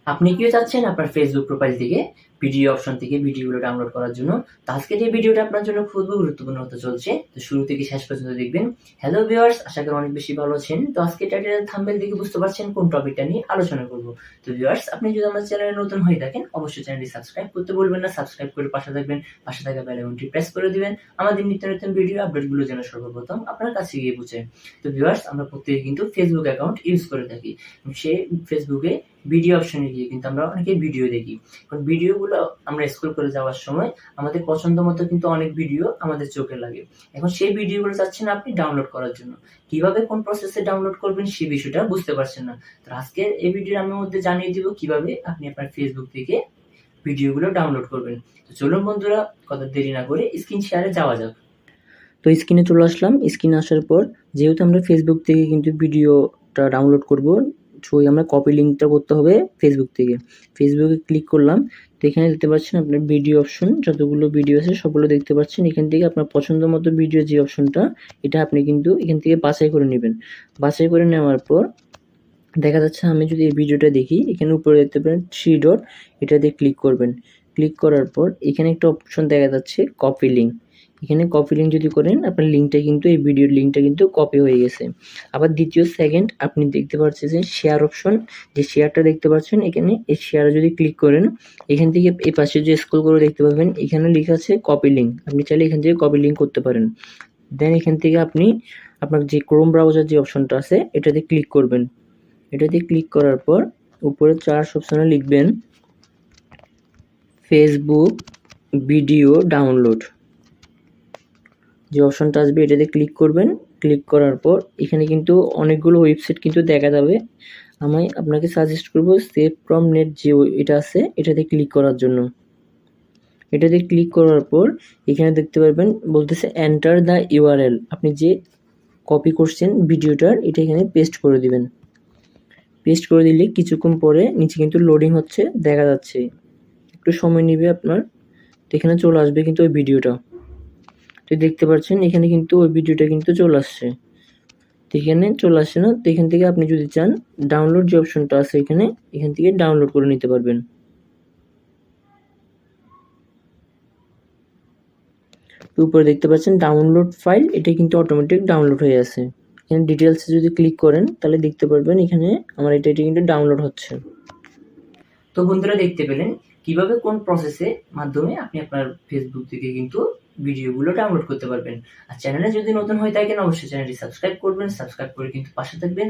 আপনি কিও চাচ্ছেন আপনার ফেসবুক প্রোফাইল থেকে ভিডিও অপশন থেকে ভিডিওগুলো ডাউনলোড করার জন্য। তো আজকের এই ভিডিওটা আপনার জন্য খুবই গুরুত্বপূর্ণ হতে চলছে, তো শুরু থেকে শেষ পর্যন্ত দেখবেন। হ্যালো ভিউয়ার্স, আশা করি অনেক বেশি ভালো আছেন। তো আজকে টাইটেল থাম্বনেল দেখে বুঝতে পারছেন কোন টপিকটা নিয়ে আলোচনা করব। তো ভিউয়ার্স, আপনি যদি আমার চ্যানেলে নতুন হয়ে থাকেন অবশ্যই চ্যানেলটি সাবস্ক্রাইব করতে ভুলবেন না। সাবস্ক্রাইব করে পাশে থাকবেন, পাশে থাকা বেল আইকনটি প্রেস করে দিবেন আমাদের নিত্য নতুন ভিডিও আপডেটগুলো যেন সর্বপ্রথম আপনার কাছে গিয়ে পৌঁছে। তো ভিউয়ার্স, আমরা প্রত্যেকে কিন্তু ফেসবুক অ্যাকাউন্ট ইউজ করে থাকি। সেই ফেসবুকে ভিডিও অপশনে গিয়ে কিন্তু আমরা অনেকে ভিডিও দেখি। কারণ ভিডিওগুলো আমরা স্ক্রল করে যাওয়ার সময় আমাদের পছন্দ মতো কিন্তু অনেক ভিডিও আমাদের চোখে লাগে। এখন সেই ভিডিওগুলো চাচ্ছেন আপনি ডাউনলোড করার জন্য, কিভাবে কোন প্রসেসে ডাউনলোড করবেন সেই বিষয়টা বুঝতে পারছেন না। তো আজকে এই ভিডিওর আমি মধ্যে জানিয়ে দিব কিভাবে আপনি আপনার ফেসবুক থেকে ভিডিওগুলো ডাউনলোড করবেন। তো চলুন বন্ধুরা, কথা দেরি না করে স্ক্রিন শেয়ারে যাওয়া যাক। তো স্ক্রিনে চলে আসলাম। স্ক্রিনে আসার পর যেহেতু আমরা ফেসবুক থেকে কিন্তু ভিডিওটা ডাউনলোড করব, সো আমরা কপি লিঙ্কটা করতে হবে ফেসবুক থেকে। ফেসবুকে ক্লিক করলাম, তো এখানে দেখতে পাচ্ছেন আপনার ভিডিও অপশন, যতগুলো ভিডিও আছে সবগুলো দেখতে পাচ্ছেন। এখান থেকে আপনার পছন্দ মতো ভিডিও যে অপশনটা, এটা আপনি কিন্তু এখান থেকে বাছাই করে নেবেন। বাছাই করে নেওয়ার পর দেখা যাচ্ছে আমি যদি এই ভিডিওটা দেখি, এখানে উপরে দেখতে পারেন 3 ডট, এটাতে ক্লিক করবেন। ক্লিক করার পর এখানে একটা অপশন দেখা যাচ্ছে কপি লিঙ্ক। এখানে কপি লিঙ্ক যদি করেন আপনার লিঙ্কটা কিন্তু, এই ভিডিওর লিঙ্কটা কিন্তু কপি হয়ে গেছে। আবার দ্বিতীয় সেকেন্ড আপনি দেখতে পাচ্ছেন যে শেয়ার অপশন, যে শেয়ারটা দেখতে পাচ্ছেন এখানে, এই শেয়ারে যদি ক্লিক করেন এখান থেকে এই পাশে যে স্ক্রল করে দেখতে পাবেন এখানে লেখা আছে কপি লিঙ্ক। আপনি চাইলে এখান থেকে কপি লিঙ্ক করতে পারেন। দেন এখান থেকে আপনি আপনার যে ক্রোম ব্রাউজার যে অপশনটা আছে এটাতে ক্লিক করবেন। এটাতে ক্লিক করার পর উপরে সার্চ অপশনে লিখবেন ফেসবুক ভিডিও ডাউনলোড, যে অপশনটা আসবে এটাতে ক্লিক করবেন। ক্লিক করার পর এখানে কিন্তু অনেকগুলো ওয়েবসাইট কিন্তু দেখা যাবে। আমি আপনাকে সাজেস্ট করব সেভ ফ্রম নেট যে এটা আছে এটাতে ক্লিক করার জন্য। এটাতে ক্লিক করার পর এখানে দেখতে পারবেন বলতেছে এন্টার দ্য ইউআরএল। আপনি যে কপি করছেন ভিডিওটার, এটা এখানে পেস্ট করে দিবেন। পেস্ট করে দিলে কিছুক্ষণ পরে নিচে কিন্তু লোডিং হচ্ছে দেখা যাচ্ছে, একটু সময় নেবে আপনার। তো এখানে চলে আসবে কিন্তু ওই ভিডিওটা, তো দেখতে পাচ্ছেন এখানে কিন্তু ওই ভিডিওটা কিন্তু চলে আসছে। তো এখানে চলে আসছে না, তো এখান থেকে আপনি যদি চান ডাউনলোড যে অপশনটা আছে এখানে, এখান থেকে ডাউনলোড করে নিতে পারবেন। তো উপরে দেখতে পাচ্ছেন ডাউনলোড ফাইল, এটা কিন্তু অটোমেটিক ডাউনলোড হয়ে আছে। এখানে ডিটেলসে যদি ক্লিক করেন তাহলে দেখতে পারবেন এখানে আমার এটা কিন্তু ডাউনলোড হচ্ছে। তো বন্ধুরা, দেখতে পেলেন কিভাবে কোন প্রসেসে মাধ্যমে আপনি আপনার ফেসবুক থেকে কিন্তু ভিডিওগুলো ডাউনলোড করতে পারবেন। আর চ্যানেলে যদি নতুন হয়ে থাকেন অবশ্যই চ্যানেলটি সাবস্ক্রাইব করবেন, সাবস্ক্রাইব করে কিন্তু পাশে থাকবেন।